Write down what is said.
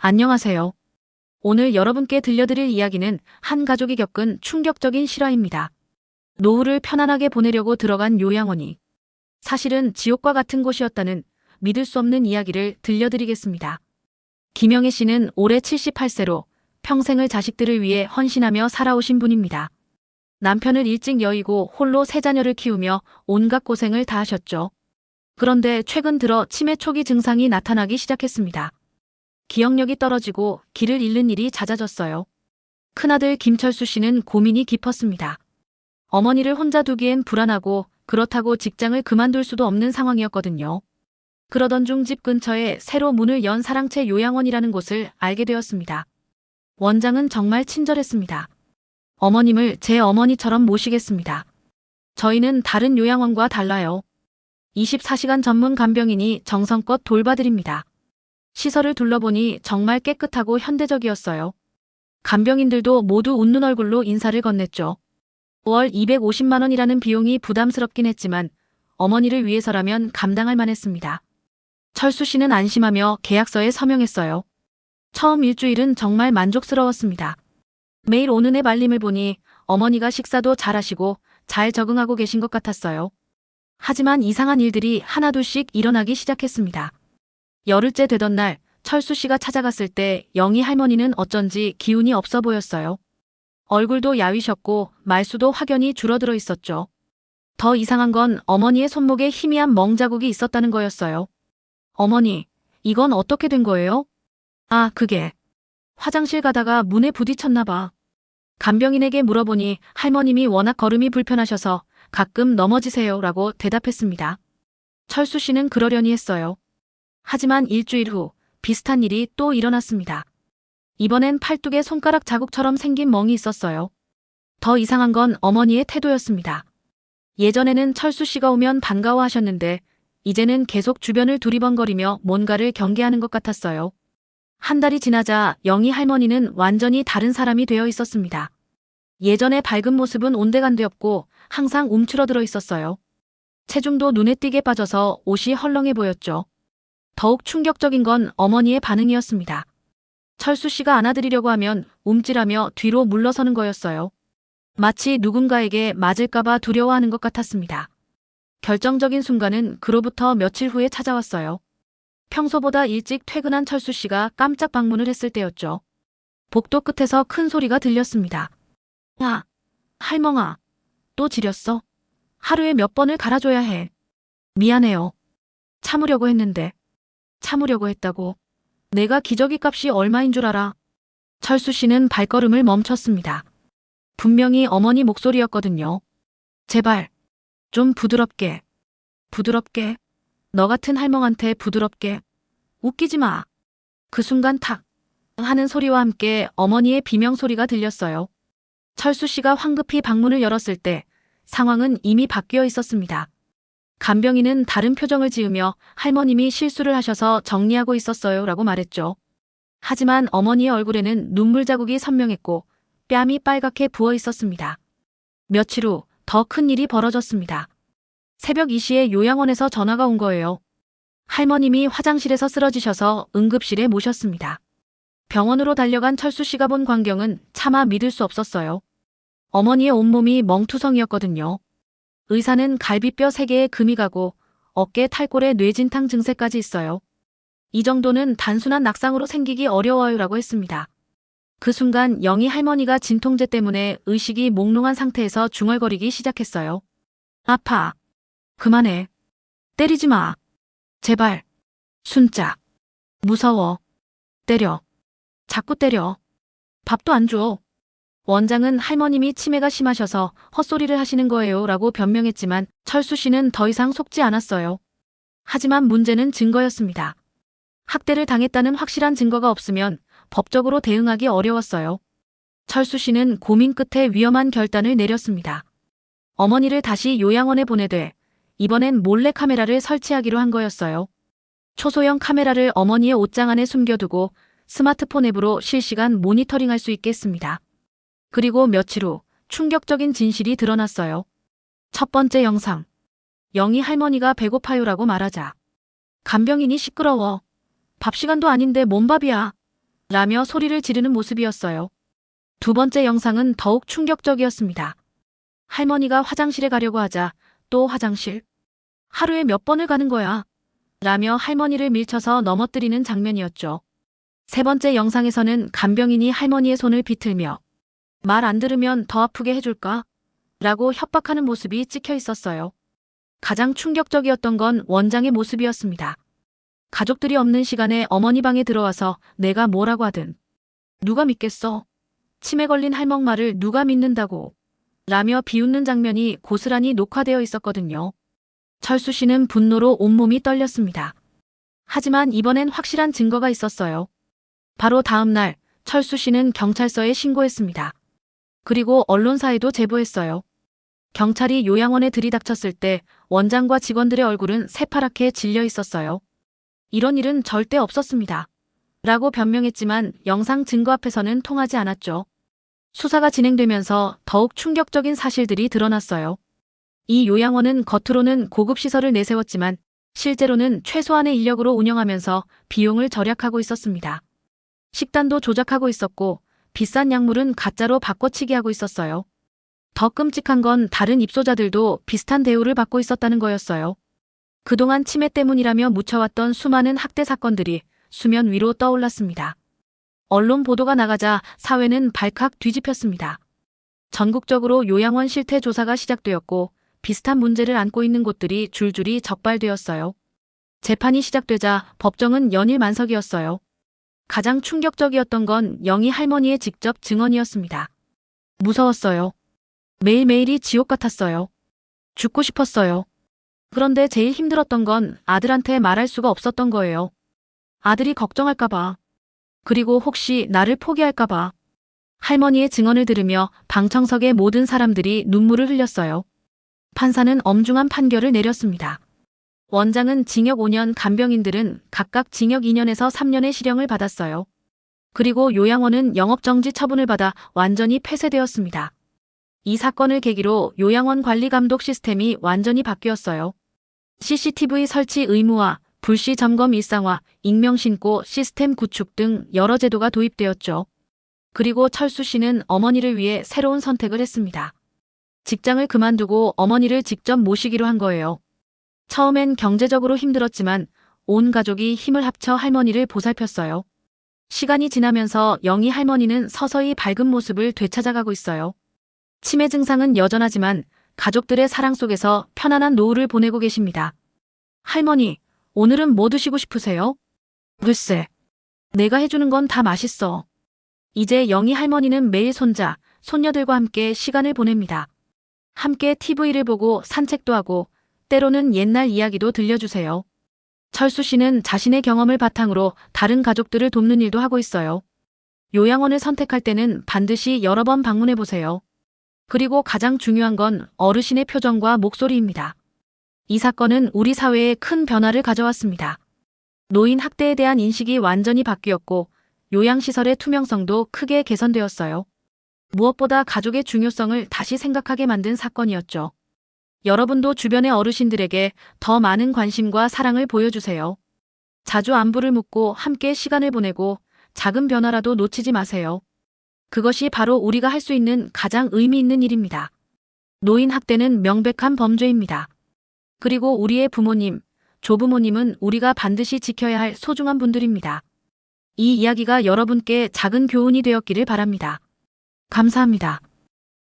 안녕하세요. 오늘 여러분께 들려드릴 이야기는 한 가족이 겪은 충격적인 실화입니다. 노후를 편안하게 보내려고 들어간 요양원이 사실은 지옥과 같은 곳이었다는 믿을 수 없는 이야기를 들려드리겠습니다. 김영애 씨는 올해 78세로 평생을 자식들을 위해 헌신하며 살아오신 분입니다. 남편을 일찍 여의고 홀로 세 자녀를 키우며 온갖 고생을 다하셨죠. 그런데 최근 들어 치매 초기 증상이 나타나기 시작했습니다. 기억력이 떨어지고 길을 잃는 일이 잦아졌어요. 큰아들 김철수 씨는 고민이 깊었습니다. 어머니를 혼자 두기엔 불안하고 그렇다고 직장을 그만둘 수도 없는 상황이었거든요. 그러던 중 집 근처에 새로 문을 연 사랑채 요양원이라는 곳을 알게 되었습니다. 원장은 정말 친절했습니다. 어머님을 제 어머니처럼 모시겠습니다. 저희는 다른 요양원과 달라요. 24시간 전문 간병인이 정성껏 돌봐드립니다. 시설을 둘러보니 정말 깨끗하고 현대적이었어요. 간병인들도 모두 웃는 얼굴로 인사를 건넸죠. 월 250만 원이라는 비용이 부담스럽긴 했지만 어머니를 위해서라면 감당할 만했습니다. 철수 씨는 안심하며 계약서에 서명했어요. 처음 일주일은 정말 만족스러웠습니다. 매일 오는 애 말림을 보니 어머니가 식사도 잘하시고 잘 적응하고 계신 것 같았어요. 하지만 이상한 일들이 하나둘씩 일어나기 시작했습니다. 열흘째 되던 날 철수 씨가 찾아갔을 때 영희 할머니는 어쩐지 기운이 없어 보였어요. 얼굴도 야위셨고 말수도 확연히 줄어들어 있었죠. 더 이상한 건 어머니의 손목에 희미한 멍자국이 있었다는 거였어요. 어머니, 이건 어떻게 된 거예요? 아, 그게 화장실 가다가 문에 부딪혔나 봐. 간병인에게 물어보니 할머님이 워낙 걸음이 불편하셔서 가끔 넘어지세요 라고 대답했습니다. 철수 씨는 그러려니 했어요. 하지만 일주일 후 비슷한 일이 또 일어났습니다. 이번엔 팔뚝에 손가락 자국처럼 생긴 멍이 있었어요. 더 이상한 건 어머니의 태도였습니다. 예전에는 철수 씨가 오면 반가워하셨는데 이제는 계속 주변을 두리번거리며 뭔가를 경계하는 것 같았어요. 한 달이 지나자 영희 할머니는 완전히 다른 사람이 되어 있었습니다. 예전의 밝은 모습은 온데간데없고 항상 움츠러들어 있었어요. 체중도 눈에 띄게 빠져서 옷이 헐렁해 보였죠. 더욱 충격적인 건 어머니의 반응이었습니다. 철수 씨가 안아드리려고 하면 움찔하며 뒤로 물러서는 거였어요. 마치 누군가에게 맞을까봐 두려워하는 것 같았습니다. 결정적인 순간은 그로부터 며칠 후에 찾아왔어요. 평소보다 일찍 퇴근한 철수 씨가 깜짝 방문을 했을 때였죠. 복도 끝에서 큰 소리가 들렸습니다. 아, 할멍아, 또 지렸어? 하루에 몇 번을 갈아줘야 해. 미안해요. 참으려고 했는데. 참으려고 했다고. 내가 기저귀 값이 얼마인 줄 알아? 철수 씨는 발걸음을 멈췄습니다. 분명히 어머니 목소리였거든요. 제발, 좀 부드럽게. 부드럽게. 너 같은 할멍한테 부드럽게. 웃기지 마. 그 순간 탁 하는 소리와 함께 어머니의 비명소리가 들렸어요. 철수 씨가 황급히 방문을 열었을 때 상황은 이미 바뀌어 있었습니다. 간병인은 다른 표정을 지으며 할머님이 실수를 하셔서 정리하고 있었어요 라고 말했죠. 하지만 어머니의 얼굴에는 눈물 자국이 선명했고 뺨이 빨갛게 부어 있었습니다. 며칠 후 더 큰 일이 벌어졌습니다. 새벽 2시에 요양원에서 전화가 온 거예요. 할머님이 화장실에서 쓰러지셔서 응급실에 모셨습니다. 병원으로 달려간 철수 씨가 본 광경은 차마 믿을 수 없었어요. 어머니의 온몸이 멍투성이었거든요. 의사는 갈비뼈 3개에 금이 가고 어깨 탈골에 뇌진탕 증세까지 있어요. 이 정도는 단순한 낙상으로 생기기 어려워요 라고 했습니다. 그 순간 영희 할머니가 진통제 때문에 의식이 몽롱한 상태에서 중얼거리기 시작했어요. 아파. 그만해. 때리지 마. 제발. 순짜. 무서워. 때려. 자꾸 때려. 밥도 안 줘. 원장은 할머님이 치매가 심하셔서 헛소리를 하시는 거예요 라고 변명했지만 철수 씨는 더 이상 속지 않았어요. 하지만 문제는 증거였습니다. 학대를 당했다는 확실한 증거가 없으면 법적으로 대응하기 어려웠어요. 철수 씨는 고민 끝에 위험한 결단을 내렸습니다. 어머니를 다시 요양원에 보내되 이번엔 몰래 카메라를 설치하기로 한 거였어요. 초소형 카메라를 어머니의 옷장 안에 숨겨두고 스마트폰 앱으로 실시간 모니터링할 수 있게 했습니다. 그리고 며칠 후 충격적인 진실이 드러났어요. 첫 번째 영상. 영희 할머니가 배고파요라고 말하자 간병인이 시끄러워. 밥 시간도 아닌데 뭔 밥이야. 라며 소리를 지르는 모습이었어요. 두 번째 영상은 더욱 충격적이었습니다. 할머니가 화장실에 가려고 하자 또 화장실? 하루에 몇 번을 가는 거야? 라며 할머니를 밀쳐서 넘어뜨리는 장면이었죠. 세 번째 영상에서는 간병인이 할머니의 손을 비틀며 말 안 들으면 더 아프게 해줄까? 라고 협박하는 모습이 찍혀 있었어요. 가장 충격적이었던 건 원장의 모습이었습니다. 가족들이 없는 시간에 어머니 방에 들어와서 내가 뭐라고 하든 누가 믿겠어? 치매 걸린 할멈 말을 누가 믿는다고? 라며 비웃는 장면이 고스란히 녹화되어 있었거든요. 철수 씨는 분노로 온몸이 떨렸습니다. 하지만 이번엔 확실한 증거가 있었어요. 바로 다음 날 철수 씨는 경찰서에 신고했습니다. 그리고 언론사에도 제보했어요. 경찰이 요양원에 들이닥쳤을 때 원장과 직원들의 얼굴은 새파랗게 질려 있었어요. 이런 일은 절대 없었습니다. 라고 변명했지만 영상 증거 앞에서는 통하지 않았죠. 수사가 진행되면서 더욱 충격적인 사실들이 드러났어요. 이 요양원은 겉으로는 고급 시설을 내세웠지만 실제로는 최소한의 인력으로 운영하면서 비용을 절약하고 있었습니다. 식단도 조작하고 있었고 비싼 약물은 가짜로 바꿔치기 하고 있었어요. 더 끔찍한 건 다른 입소자들도 비슷한 대우를 받고 있었다는 거였어요. 그동안 치매 때문이라며 묻혀왔던 수많은 학대 사건들이 수면 위로 떠올랐습니다. 언론 보도가 나가자 사회는 발칵 뒤집혔습니다. 전국적으로 요양원 실태 조사가 시작되었고 비슷한 문제를 안고 있는 곳들이 줄줄이 적발되었어요. 재판이 시작되자 법정은 연일만석이었어요. 가장 충격적이었던 건 영희 할머니의 직접 증언이었습니다. 무서웠어요. 매일매일이 지옥 같았어요. 죽고 싶었어요. 그런데 제일 힘들었던 건 아들한테 말할 수가 없었던 거예요. 아들이 걱정할까봐. 그리고 혹시 나를 포기할까봐. 할머니의 증언을 들으며 방청석의 모든 사람들이 눈물을 흘렸어요. 판사는 엄중한 판결을 내렸습니다. 원장은 징역 5년, 간병인들은 각각 징역 2년에서 3년의 실형을 받았어요. 그리고 요양원은 영업정지 처분을 받아 완전히 폐쇄되었습니다. 이 사건을 계기로 요양원 관리 감독 시스템이 완전히 바뀌었어요. CCTV 설치 의무화, 불시 점검 일상화, 익명 신고 시스템 구축 등 여러 제도가 도입되었죠. 그리고 철수 씨는 어머니를 위해 새로운 선택을 했습니다. 직장을 그만두고 어머니를 직접 모시기로 한 거예요. 처음엔 경제적으로 힘들었지만 온 가족이 힘을 합쳐 할머니를 보살폈어요. 시간이 지나면서 영희 할머니는 서서히 밝은 모습을 되찾아가고 있어요. 치매 증상은 여전하지만 가족들의 사랑 속에서 편안한 노후를 보내고 계십니다. 할머니, 오늘은 뭐 드시고 싶으세요? 글쎄, 내가 해주는 건 다 맛있어. 이제 영희 할머니는 매일 손자, 손녀들과 함께 시간을 보냅니다. 함께 TV를 보고 산책도 하고 때로는 옛날 이야기도 들려주세요. 철수 씨는 자신의 경험을 바탕으로 다른 가족들을 돕는 일도 하고 있어요. 요양원을 선택할 때는 반드시 여러 번 방문해 보세요. 그리고 가장 중요한 건 어르신의 표정과 목소리입니다. 이 사건은 우리 사회에 큰 변화를 가져왔습니다. 노인 학대에 대한 인식이 완전히 바뀌었고 요양시설의 투명성도 크게 개선되었어요. 무엇보다 가족의 중요성을 다시 생각하게 만든 사건이었죠. 여러분도 주변의 어르신들에게 더 많은 관심과 사랑을 보여주세요. 자주 안부를 묻고 함께 시간을 보내고 작은 변화라도 놓치지 마세요. 그것이 바로 우리가 할 수 있는 가장 의미 있는 일입니다. 노인 학대는 명백한 범죄입니다. 그리고 우리의 부모님, 조부모님은 우리가 반드시 지켜야 할 소중한 분들입니다. 이 이야기가 여러분께 작은 교훈이 되었기를 바랍니다. 감사합니다.